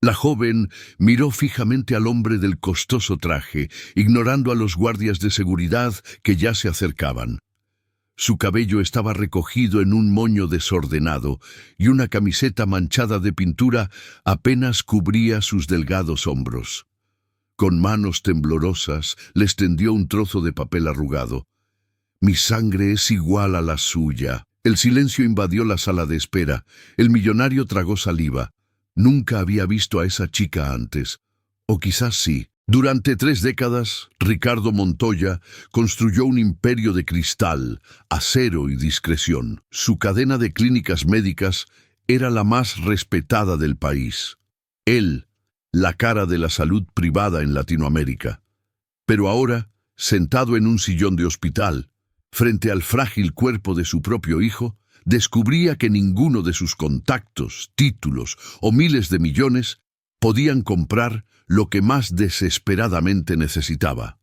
La joven miró fijamente al hombre del costoso traje, ignorando a los guardias de seguridad que ya se acercaban. Su cabello estaba recogido en un moño desordenado y una camiseta manchada de pintura apenas cubría sus delgados hombros. Con manos temblorosas les tendió un trozo de papel arrugado. «Mi sangre es igual a la suya». El silencio invadió la sala de espera. El millonario tragó saliva. Nunca había visto a esa chica antes. O quizás sí. Durante 3 décadas, Ricardo Montoya construyó un imperio de cristal, acero y discreción. Su cadena de clínicas médicas era la más respetada del país. Él, la cara de la salud privada en Latinoamérica. Pero ahora, sentado en un sillón de hospital, frente al frágil cuerpo de su propio hijo, descubría que ninguno de sus contactos, títulos o miles de millones podían comprar lo que más desesperadamente necesitaba: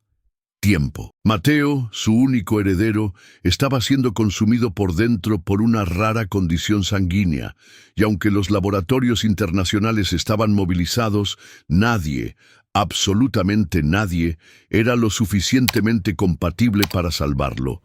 tiempo. Mateo, su único heredero, estaba siendo consumido por dentro por una rara condición sanguínea, y aunque los laboratorios internacionales estaban movilizados, nadie, absolutamente nadie, era lo suficientemente compatible para salvarlo.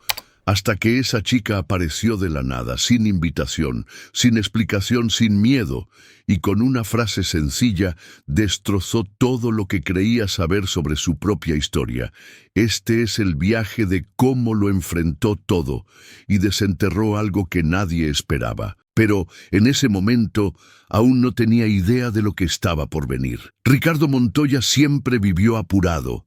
Hasta que esa chica apareció de la nada, sin invitación, sin explicación, sin miedo, y con una frase sencilla destrozó todo lo que creía saber sobre su propia historia. Este es el viaje de cómo lo enfrentó todo, y desenterró algo que nadie esperaba. Pero en ese momento aún no tenía idea de lo que estaba por venir. Ricardo Montoya siempre vivió apurado.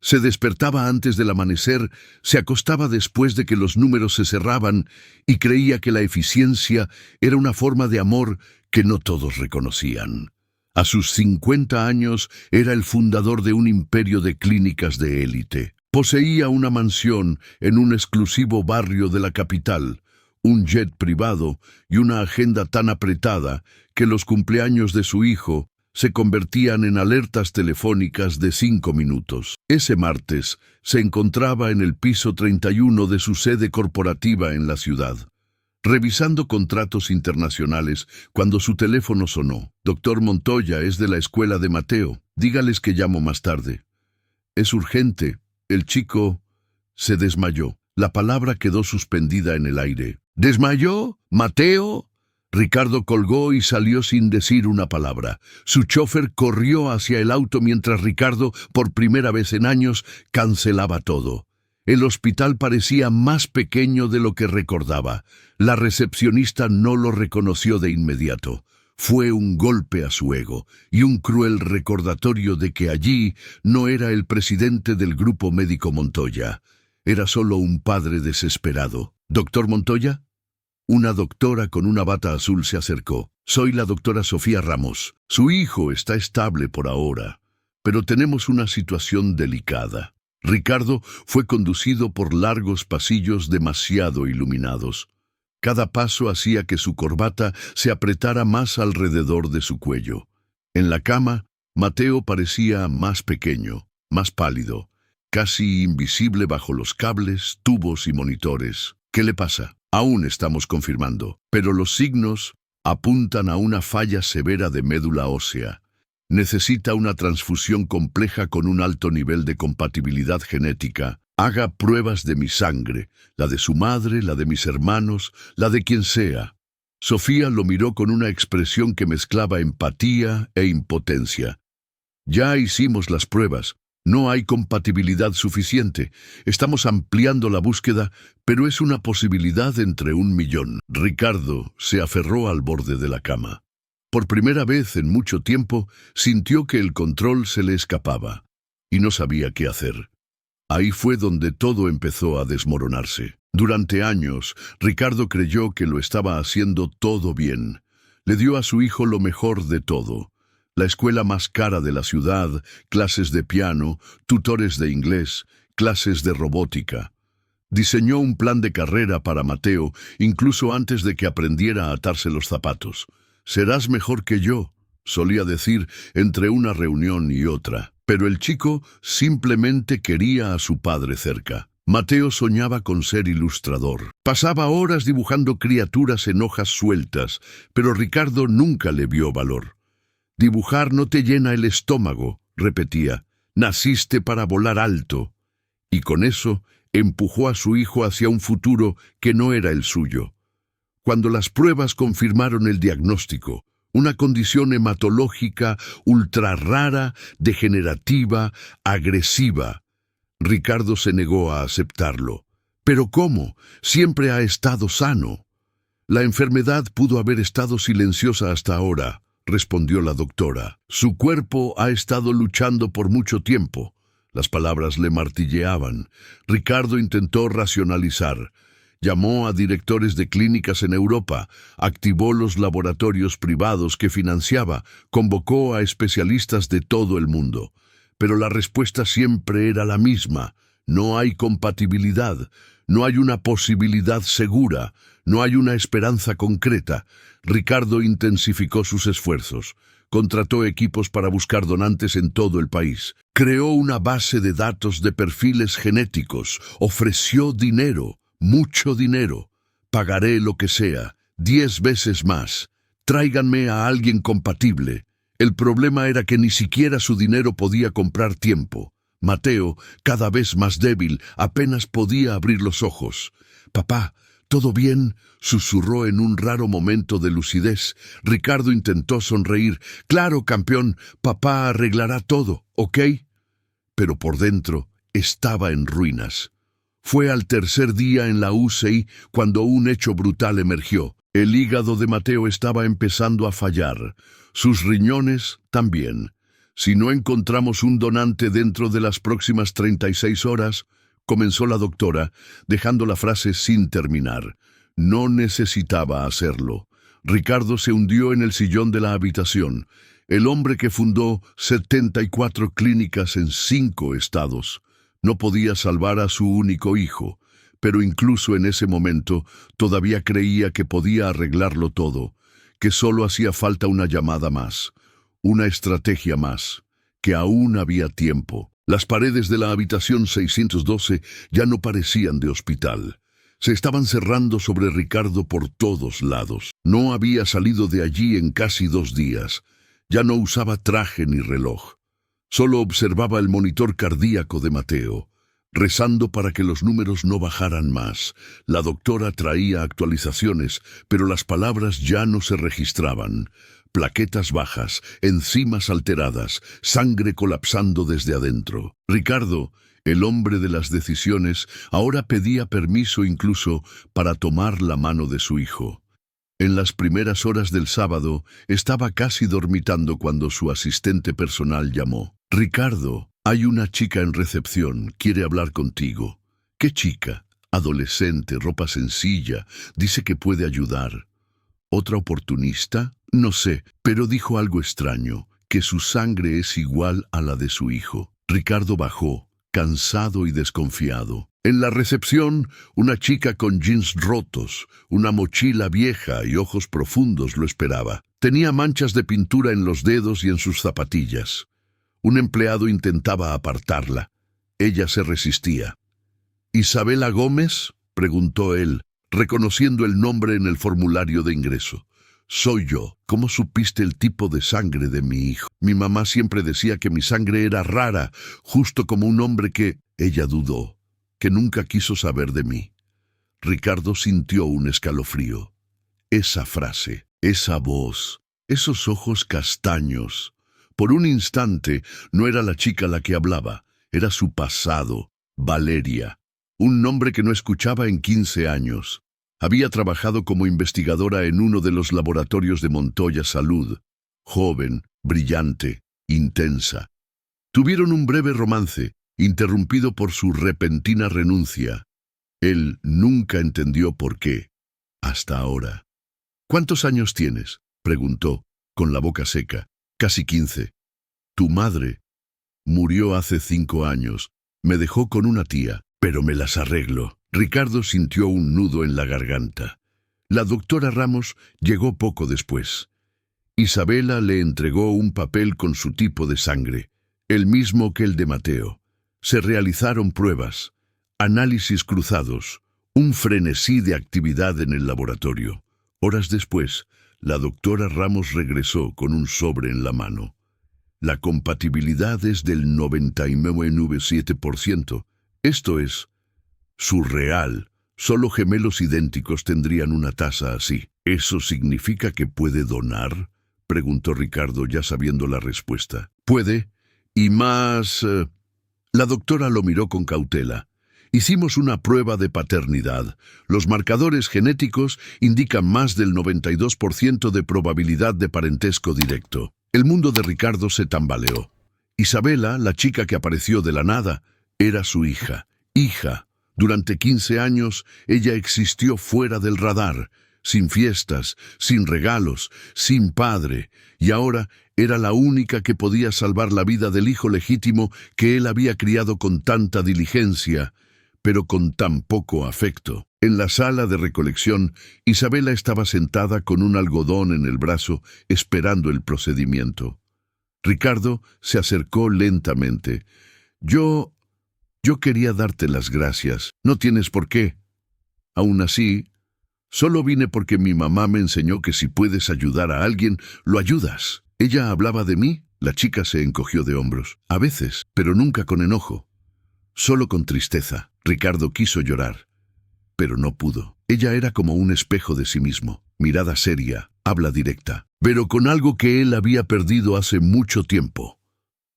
Se despertaba antes del amanecer, se acostaba después de que los números se cerraban y creía que la eficiencia era una forma de amor que no todos reconocían. A sus 50 años era el fundador de un imperio de clínicas de élite. Poseía una mansión en un exclusivo barrio de la capital, un jet privado y una agenda tan apretada que los cumpleaños de su hijo se convertían en alertas telefónicas de 5 minutos. Ese martes se encontraba en el piso 31 de su sede corporativa en la ciudad, revisando contratos internacionales, cuando su teléfono sonó. «Doctor Montoya, es de la escuela de Mateo. Dígales que llamo más tarde». «Es urgente». El chico se desmayó. La palabra quedó suspendida en el aire. «¿Desmayó? ¿Mateo?» Ricardo colgó y salió sin decir una palabra. Su chofer corrió hacia el auto mientras Ricardo, por primera vez en años, cancelaba todo. El hospital parecía más pequeño de lo que recordaba. La recepcionista no lo reconoció de inmediato. Fue un golpe a su ego y un cruel recordatorio de que allí no era el presidente del grupo médico Montoya. Era solo un padre desesperado. «¿Doctor Montoya?» Una doctora con una bata azul se acercó. «Soy la doctora Sofía Ramos. Su hijo está estable por ahora, pero tenemos una situación delicada». Ricardo fue conducido por largos pasillos demasiado iluminados. Cada paso hacía que su corbata se apretara más alrededor de su cuello. En la cama, Mateo parecía más pequeño, más pálido, casi invisible bajo los cables, tubos y monitores. «¿Qué le pasa?» «Aún estamos confirmando, pero los signos apuntan a una falla severa de médula ósea. Necesita una transfusión compleja con un alto nivel de compatibilidad genética. Haga pruebas de mi sangre, la de su madre, la de mis hermanos, la de quien sea». Sofía lo miró con una expresión que mezclaba empatía e impotencia. «Ya hicimos las pruebas. No hay compatibilidad suficiente. Estamos ampliando la búsqueda, pero es una posibilidad entre 1.000.000. Ricardo se aferró al borde de la cama. Por primera vez en mucho tiempo, sintió que el control se le escapaba, y no sabía qué hacer. Ahí fue donde todo empezó a desmoronarse. Durante años, Ricardo creyó que lo estaba haciendo todo bien. Le dio a su hijo lo mejor de todo: la escuela más cara de la ciudad, clases de piano, tutores de inglés, clases de robótica. Diseñó un plan de carrera para Mateo, incluso antes de que aprendiera a atarse los zapatos. «Serás mejor que yo», solía decir entre una reunión y otra. Pero el chico simplemente quería a su padre cerca. Mateo soñaba con ser ilustrador. Pasaba horas dibujando criaturas en hojas sueltas, pero Ricardo nunca le vio valor. Dibujar no te llena el estómago, repetía. Naciste para volar alto. Y con eso empujó a su hijo hacia un futuro que no era el suyo. Cuando las pruebas confirmaron el diagnóstico, una condición hematológica ultra rara, degenerativa, agresiva, Ricardo se negó a aceptarlo. ¿Pero cómo? Siempre ha estado sano. La enfermedad pudo haber estado silenciosa hasta ahora, respondió la doctora. Su cuerpo ha estado luchando por mucho tiempo. Las palabras le martilleaban. Ricardo intentó racionalizar. Llamó a directores de clínicas en Europa, activó los laboratorios privados que financiaba, convocó a especialistas de todo el mundo. Pero la respuesta siempre era la misma. No hay compatibilidad, no hay una posibilidad segura, no hay una esperanza concreta. Ricardo intensificó sus esfuerzos. Contrató equipos para buscar donantes en todo el país. Creó una base de datos de perfiles genéticos. Ofreció dinero, mucho dinero. Pagaré lo que sea, 10 veces más. Tráiganme a alguien compatible. El problema era que ni siquiera su dinero podía comprar tiempo. Mateo, cada vez más débil, apenas podía abrir los ojos. «Papá, ¿todo bien?», susurró en un raro momento de lucidez. Ricardo intentó sonreír. «Claro, campeón, papá arreglará todo, ¿ok?». Pero por dentro estaba en ruinas. Fue al tercer día en la UCI cuando un hecho brutal emergió. El hígado de Mateo estaba empezando a fallar. Sus riñones también. «Si no encontramos un donante dentro de las próximas 36 horas», comenzó la doctora, dejando la frase sin terminar. No necesitaba hacerlo. Ricardo se hundió en el sillón de la habitación. El hombre que fundó 74 clínicas en 5 estados. No podía salvar a su único hijo, pero incluso en ese momento todavía creía que podía arreglarlo todo, que solo hacía falta una llamada más, una estrategia más, que aún había tiempo. Las paredes de la habitación 612 ya no parecían de hospital. Se estaban cerrando sobre Ricardo por todos lados. No había salido de allí en casi 2 días. Ya no usaba traje ni reloj. Solo observaba el monitor cardíaco de Mateo, rezando para que los números no bajaran más. La doctora traía actualizaciones, pero las palabras ya no se registraban. Plaquetas bajas, enzimas alteradas, sangre colapsando desde adentro. Ricardo, el hombre de las decisiones, ahora pedía permiso incluso para tomar la mano de su hijo. En las primeras horas del sábado, estaba casi dormitando cuando su asistente personal llamó. «Ricardo, hay una chica en recepción, quiere hablar contigo». «¿Qué chica?» «Adolescente, ropa sencilla, dice que puede ayudar». «¿Otra oportunista?» «No sé, pero dijo algo extraño, que su sangre es igual a la de su hijo». Ricardo bajó, cansado y desconfiado. En la recepción, una chica con jeans rotos, una mochila vieja y ojos profundos lo esperaba. Tenía manchas de pintura en los dedos y en sus zapatillas. Un empleado intentaba apartarla. Ella se resistía. «¿Isabela Gómez?», preguntó él, reconociendo el nombre en el formulario de ingreso. «Soy yo. ¿Cómo supiste el tipo de sangre de mi hijo? Mi mamá siempre decía que mi sangre era rara, justo como un hombre que...». Ella dudó, que nunca quiso saber de mí. Ricardo sintió un escalofrío. Esa frase, esa voz, esos ojos castaños. Por un instante no era la chica la que hablaba, era su pasado, Valeria, un nombre que no escuchaba en 15 años. Había trabajado como investigadora en uno de los laboratorios de Montoya Salud. Joven, brillante, intensa. Tuvieron un breve romance, interrumpido por su repentina renuncia. Él nunca entendió por qué, hasta ahora. «¿Cuántos años tienes?», preguntó, con la boca seca. «Casi 15. Tu madre murió hace 5 años. Me dejó con una tía, pero me las arreglo». Ricardo sintió un nudo en la garganta. La doctora Ramos llegó poco después. Isabela le entregó un papel con su tipo de sangre, el mismo que el de Mateo. Se realizaron pruebas, análisis cruzados, un frenesí de actividad en el laboratorio. Horas después, La doctora Ramos regresó con un sobre en la mano. La compatibilidad es del 99,7%. Esto es surreal. Solo gemelos idénticos tendrían una tasa así. ¿Eso significa que puede donar?, preguntó Ricardo, ya sabiendo la respuesta. Puede, y más... La doctora lo miró con cautela. Hicimos una prueba de paternidad. Los marcadores genéticos indican más del 92% de probabilidad de parentesco directo. El mundo de Ricardo se tambaleó. Isabela, la chica que apareció de la nada, era su hija. Hija. Durante 15 años, ella existió fuera del radar, sin fiestas, sin regalos, sin padre, y ahora era la única que podía salvar la vida del hijo legítimo que él había criado con tanta diligencia, pero con tan poco afecto. En la sala de recolección, Isabela estaba sentada con un algodón en el brazo, esperando el procedimiento. Ricardo se acercó lentamente. Yo quería darte las gracias. No tienes por qué. Aún así, solo vine porque mi mamá me enseñó que si puedes ayudar a alguien, lo ayudas. ¿Ella hablaba de mí? La chica se encogió de hombros. A veces, pero nunca con enojo. Solo con tristeza. Ricardo quiso llorar, pero no pudo. Ella era como un espejo de sí mismo. Mirada seria, habla directa, pero con algo que él había perdido hace mucho tiempo.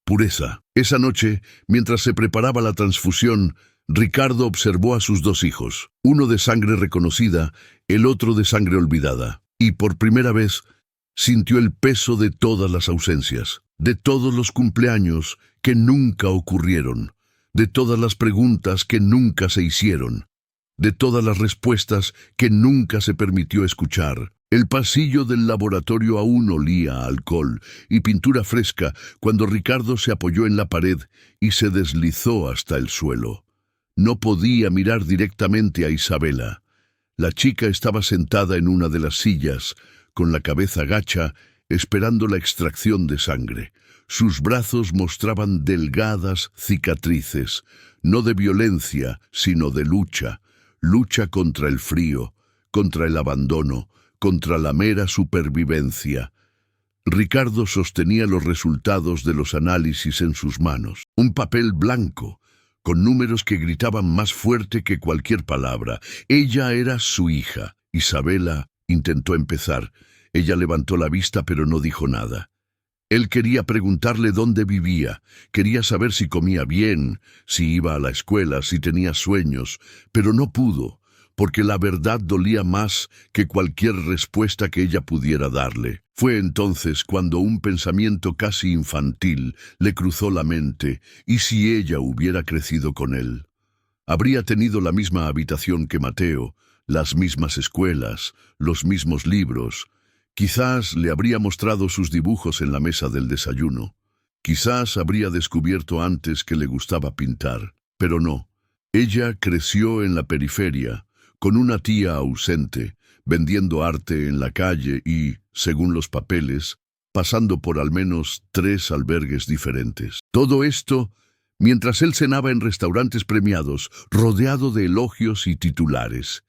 Pureza. Esa noche, mientras se preparaba la transfusión, Ricardo observó a sus dos hijos, uno de sangre reconocida, el otro de sangre olvidada, y por primera vez sintió el peso de todas las ausencias, de todos los cumpleaños que nunca ocurrieron, de todas las preguntas que nunca se hicieron, de todas las respuestas que nunca se permitió escuchar. El pasillo del laboratorio aún olía a alcohol y pintura fresca cuando Ricardo se apoyó en la pared y se deslizó hasta el suelo. No podía mirar directamente a Isabela. La chica estaba sentada en una de las sillas, con la cabeza gacha, esperando la extracción de sangre. Sus brazos mostraban delgadas cicatrices, no de violencia, sino de lucha. Lucha contra el frío, contra el abandono, contra la mera supervivencia. Ricardo sostenía los resultados de los análisis en sus manos. Un papel blanco, con números que gritaban más fuerte que cualquier palabra. Ella era su hija. Isabela intentó empezar. Ella levantó la vista pero no dijo nada. Él quería preguntarle dónde vivía, quería saber si comía bien, si iba a la escuela, si tenía sueños, pero no pudo, porque la verdad dolía más que cualquier respuesta que ella pudiera darle. Fue entonces cuando un pensamiento casi infantil le cruzó la mente, ¿y si ella hubiera crecido con él? Habría tenido la misma habitación que Mateo, las mismas escuelas, los mismos libros. Quizás le habría mostrado sus dibujos en la mesa del desayuno. Quizás habría descubierto antes que le gustaba pintar, pero no. Ella creció en la periferia, con una tía ausente, vendiendo arte en la calle y, según los papeles, pasando por al menos 3 albergues diferentes. Todo esto mientras él cenaba en restaurantes premiados, rodeado de elogios y titulares.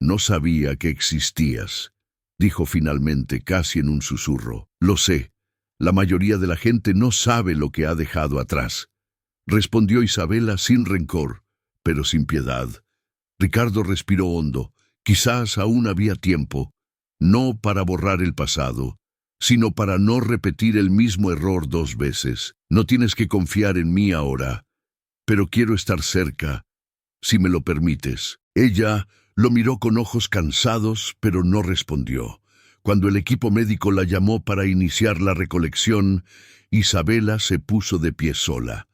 «No sabía que existías», dijo finalmente, casi en un susurro. «Lo sé. La mayoría de la gente no sabe lo que ha dejado atrás», respondió Isabela sin rencor, pero sin piedad. Ricardo respiró hondo. Quizás aún había tiempo, no para borrar el pasado, sino para no repetir el mismo error 2 veces. «No tienes que confiar en mí ahora, pero quiero estar cerca, si me lo permites». Ella lo miró con ojos cansados, pero no respondió. Cuando el equipo médico la llamó para iniciar la recolección, Isabela se puso de pie sola.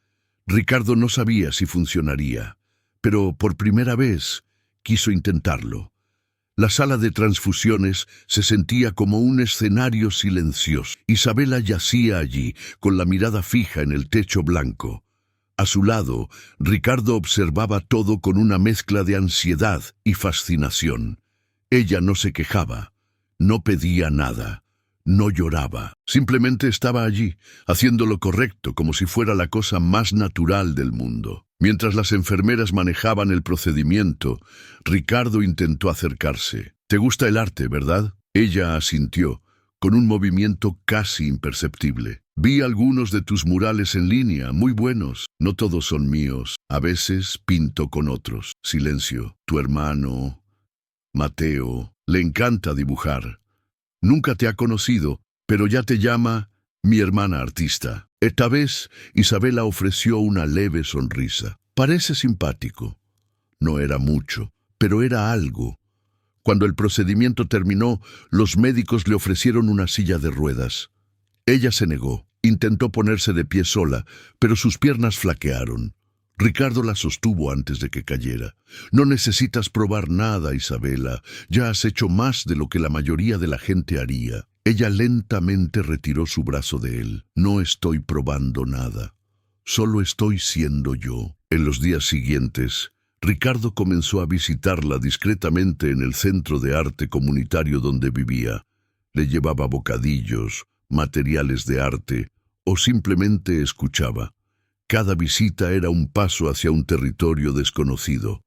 Ricardo no sabía si funcionaría, pero por primera vez quiso intentarlo. La sala de transfusiones se sentía como un escenario silencioso. Isabela yacía allí, con la mirada fija en el techo blanco. A su lado, Ricardo observaba todo con una mezcla de ansiedad y fascinación. Ella no se quejaba, no pedía nada, no lloraba. Simplemente estaba allí, haciendo lo correcto, como si fuera la cosa más natural del mundo. Mientras las enfermeras manejaban el procedimiento, Ricardo intentó acercarse. «Te gusta el arte, ¿verdad?», Ella asintió, con un movimiento casi imperceptible. Vi algunos de tus murales en línea, muy buenos. No todos son míos. A veces pinto con otros. Silencio. Tu hermano, Mateo, le encanta dibujar. Nunca te ha conocido, pero ya te llama mi hermana artista. Esta vez, Isabela ofreció una leve sonrisa. Parece simpático. No era mucho, pero era algo. Cuando el procedimiento terminó, los médicos le ofrecieron una silla de ruedas. Ella se negó. Intentó ponerse de pie sola, pero sus piernas flaquearon. Ricardo la sostuvo antes de que cayera. No necesitas probar nada, Isabela. Ya has hecho más de lo que la mayoría de la gente haría. Ella lentamente retiró su brazo de él. No estoy probando nada. Solo estoy siendo yo. En los días siguientes, Ricardo comenzó a visitarla discretamente en el centro de arte comunitario donde vivía. Le llevaba bocadillos, materiales de arte, o simplemente escuchaba. Cada visita era un paso hacia un territorio desconocido,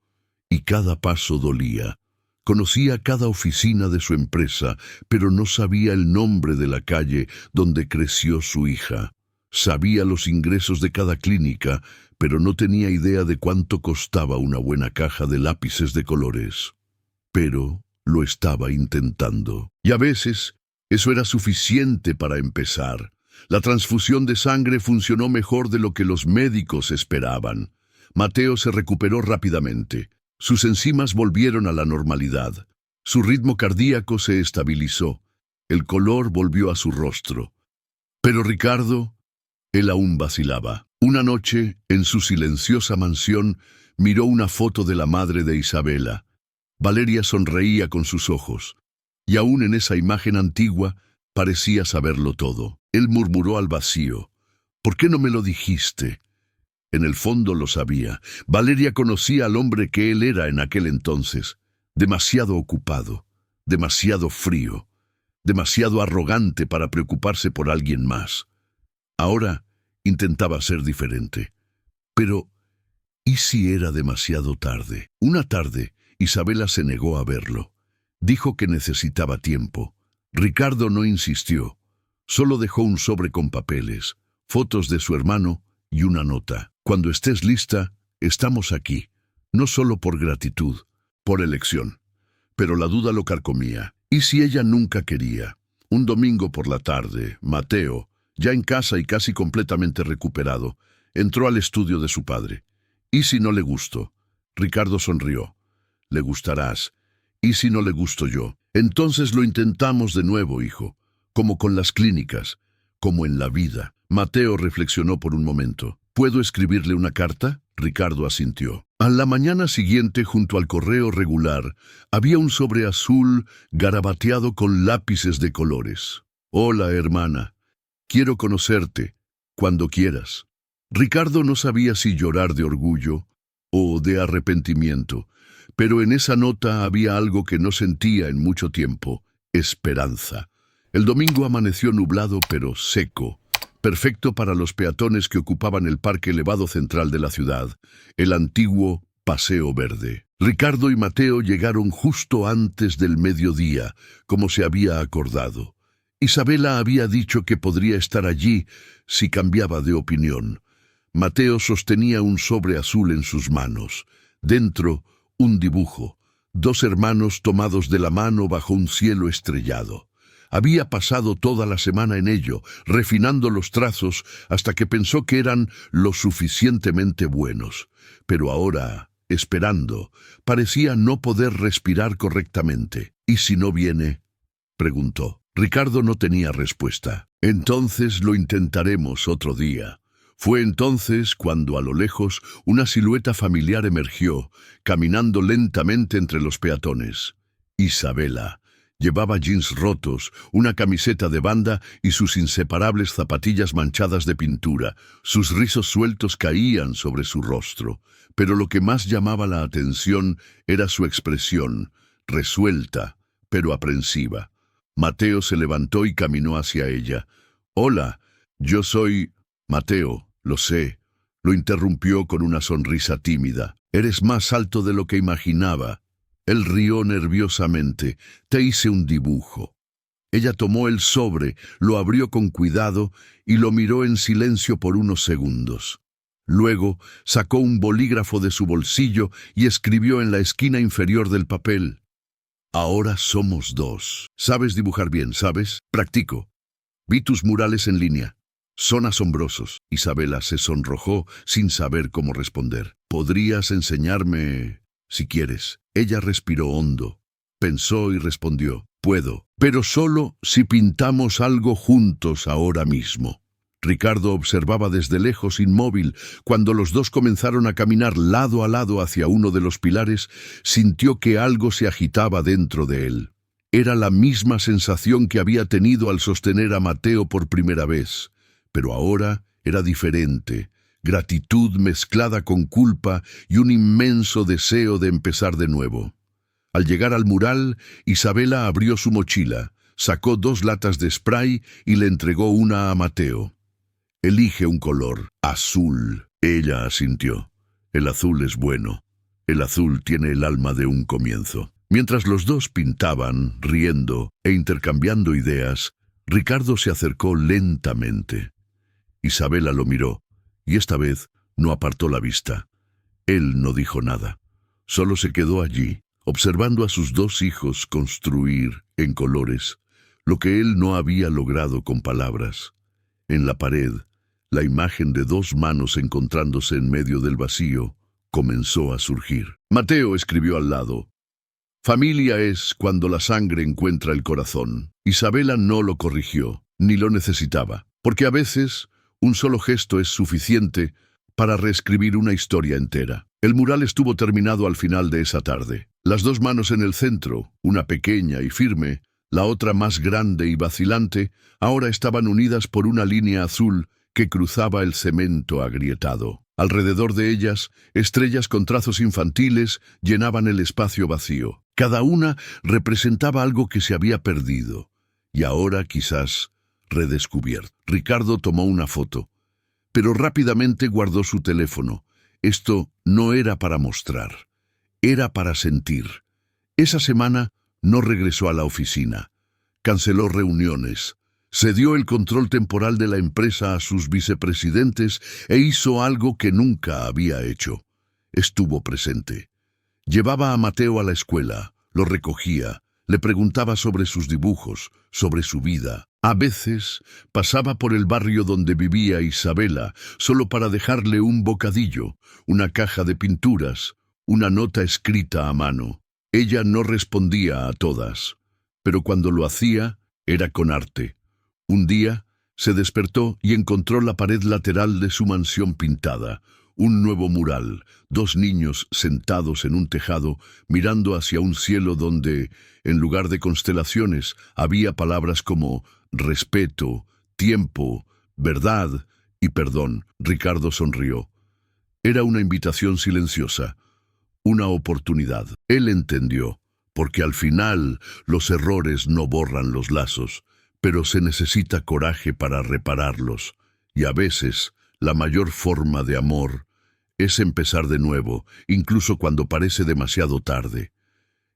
y cada paso dolía. Conocía cada oficina de su empresa, pero no sabía el nombre de la calle donde creció su hija. Sabía los ingresos de cada clínica, pero no tenía idea de cuánto costaba una buena caja de lápices de colores. Pero lo estaba intentando. Y a veces, eso era suficiente para empezar. La transfusión de sangre funcionó mejor de lo que los médicos esperaban. Mateo se recuperó rápidamente. Sus enzimas volvieron a la normalidad. Su ritmo cardíaco se estabilizó. El color volvió a su rostro. Pero Ricardo, él aún vacilaba. Una noche, en su silenciosa mansión, miró una foto de la madre de Isabela. Valeria sonreía con sus ojos, y aún en esa imagen antigua parecía saberlo todo. Él murmuró al vacío: «¿Por qué no me lo dijiste?». En el fondo lo sabía. Valeria conocía al hombre que él era en aquel entonces. Demasiado ocupado, demasiado frío, demasiado arrogante para preocuparse por alguien más. Ahora intentaba ser diferente. Pero, ¿y si era demasiado tarde? Una tarde, Isabela se negó a verlo. Dijo que necesitaba tiempo. Ricardo no insistió. Solo dejó un sobre con papeles, fotos de su hermano y una nota. «Cuando estés lista, estamos aquí. No solo por gratitud, por elección». Pero la duda lo carcomía. ¿Y si ella nunca quería? Un domingo por la tarde, Mateo, ya en casa y casi completamente recuperado, entró al estudio de su padre. «¿Y si no le gusto?». Ricardo sonrió. «Le gustarás. ¿Y si no le gusto yo?». «Entonces lo intentamos de nuevo, hijo. Como con las clínicas, como en la vida». Mateo reflexionó por un momento. «¿Puedo escribirle una carta?». Ricardo asintió. A la mañana siguiente, junto al correo regular, había un sobre azul garabateado con lápices de colores. «Hola, hermana. Quiero conocerte, cuando quieras». Ricardo no sabía si llorar de orgullo o de arrepentimiento, pero en esa nota había algo que no sentía en mucho tiempo: esperanza. El domingo amaneció nublado pero seco, perfecto para los peatones que ocupaban el parque elevado central de la ciudad, el antiguo Paseo Verde. Ricardo y Mateo llegaron justo antes del mediodía, como se había acordado. Isabela había dicho que podría estar allí si cambiaba de opinión. Mateo sostenía un sobre azul en sus manos. Dentro, un dibujo: dos hermanos tomados de la mano bajo un cielo estrellado. Había pasado toda la semana en ello, refinando los trazos hasta que pensó que eran lo suficientemente buenos. Pero ahora, esperando, parecía no poder respirar correctamente. «¿Y si no viene?», preguntó. Ricardo no tenía respuesta. «Entonces lo intentaremos otro día». Fue entonces cuando a lo lejos una silueta familiar emergió, caminando lentamente entre los peatones. Isabela. Llevaba jeans rotos, una camiseta de banda y sus inseparables zapatillas manchadas de pintura. Sus rizos sueltos caían sobre su rostro, pero lo que más llamaba la atención era su expresión, resuelta, pero aprensiva. Mateo se levantó y caminó hacia ella. «Hola, yo soy...». «Mateo, lo sé», lo interrumpió con una sonrisa tímida. «Eres más alto de lo que imaginaba». Él rió nerviosamente. «Te hice un dibujo». Ella tomó el sobre, lo abrió con cuidado y lo miró en silencio por unos segundos. Luego sacó un bolígrafo de su bolsillo y escribió en la esquina inferior del papel: Ahora somos dos. Sabes dibujar bien, ¿sabes? Practico. Vi tus murales en línea. Son asombrosos. Isabela se sonrojó sin saber cómo responder. ¿Podrías enseñarme, si quieres? Ella respiró hondo. Pensó y respondió: Puedo, pero solo si pintamos algo juntos ahora mismo. Ricardo observaba desde lejos, inmóvil. Cuando los dos comenzaron a caminar lado a lado hacia uno de los pilares, sintió que algo se agitaba dentro de él. Era la misma sensación que había tenido al sostener a Mateo por primera vez, pero ahora era diferente. Gratitud mezclada con culpa y un inmenso deseo de empezar de nuevo. Al llegar al mural, Isabela abrió su mochila, sacó 2 latas de spray y le entregó una a Mateo. Elige un color. Azul. Ella asintió. El azul es bueno. El azul tiene el alma de un comienzo. Mientras los dos pintaban, riendo e intercambiando ideas, Ricardo se acercó lentamente. Isabela lo miró, y esta vez no apartó la vista. Él no dijo nada. Solo se quedó allí, observando a sus 2 hijos construir, en colores, lo que él no había logrado con palabras. En la pared, la imagen de 2 manos encontrándose en medio del vacío comenzó a surgir. Mateo escribió al lado: Familia es cuando la sangre encuentra el corazón. Isabela no lo corrigió, ni lo necesitaba, porque a veces un solo gesto es suficiente para reescribir una historia entera. El mural estuvo terminado al final de esa tarde. Las 2 manos en el centro, una pequeña y firme, la otra más grande y vacilante, ahora estaban unidas por una línea azul que cruzaba el cemento agrietado. Alrededor de ellas, estrellas con trazos infantiles llenaban el espacio vacío. Cada una representaba algo que se había perdido, y ahora quizás redescubierto. Ricardo tomó una foto, pero rápidamente guardó su teléfono. Esto no era para mostrar, era para sentir. Esa semana no regresó a la oficina. Canceló reuniones. Cedió el control temporal de la empresa a sus vicepresidentes e hizo algo que nunca había hecho. Estuvo presente. Llevaba a Mateo a la escuela, lo recogía, le preguntaba sobre sus dibujos, sobre su vida. A veces pasaba por el barrio donde vivía Isabela, solo para dejarle un bocadillo, una caja de pinturas, una nota escrita a mano. Ella no respondía a todas, pero cuando lo hacía, era con arte. Un día, se despertó y encontró la pared lateral de su mansión pintada, un nuevo mural, 2 niños sentados en un tejado, mirando hacia un cielo donde, en lugar de constelaciones, había palabras como respeto, tiempo, verdad y perdón. Ricardo sonrió. Era una invitación silenciosa, una oportunidad. Él entendió, porque al final los errores no borran los lazos, pero se necesita coraje para repararlos, y a veces la mayor forma de amor es empezar de nuevo, incluso cuando parece demasiado tarde.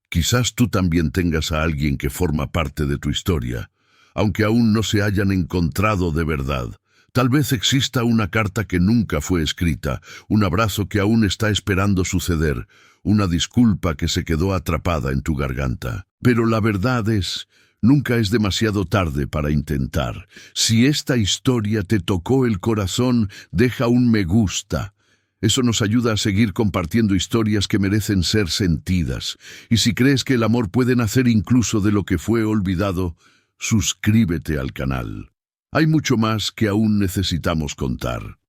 Quizás tú también tengas a alguien que forma parte de tu historia, aunque aún no se hayan encontrado de verdad. Tal vez exista una carta que nunca fue escrita, un abrazo que aún está esperando suceder, una disculpa que se quedó atrapada en tu garganta. Pero la verdad es, nunca es demasiado tarde para intentar. Si esta historia te tocó el corazón, deja un me gusta. Eso nos ayuda a seguir compartiendo historias que merecen ser sentidas. Y si crees que el amor puede nacer incluso de lo que fue olvidado, suscríbete al canal. Hay mucho más que aún necesitamos contar.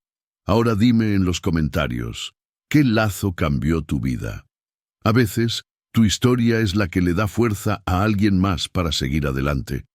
Ahora dime en los comentarios, ¿qué lazo cambió tu vida? A veces, tu historia es la que le da fuerza a alguien más para seguir adelante.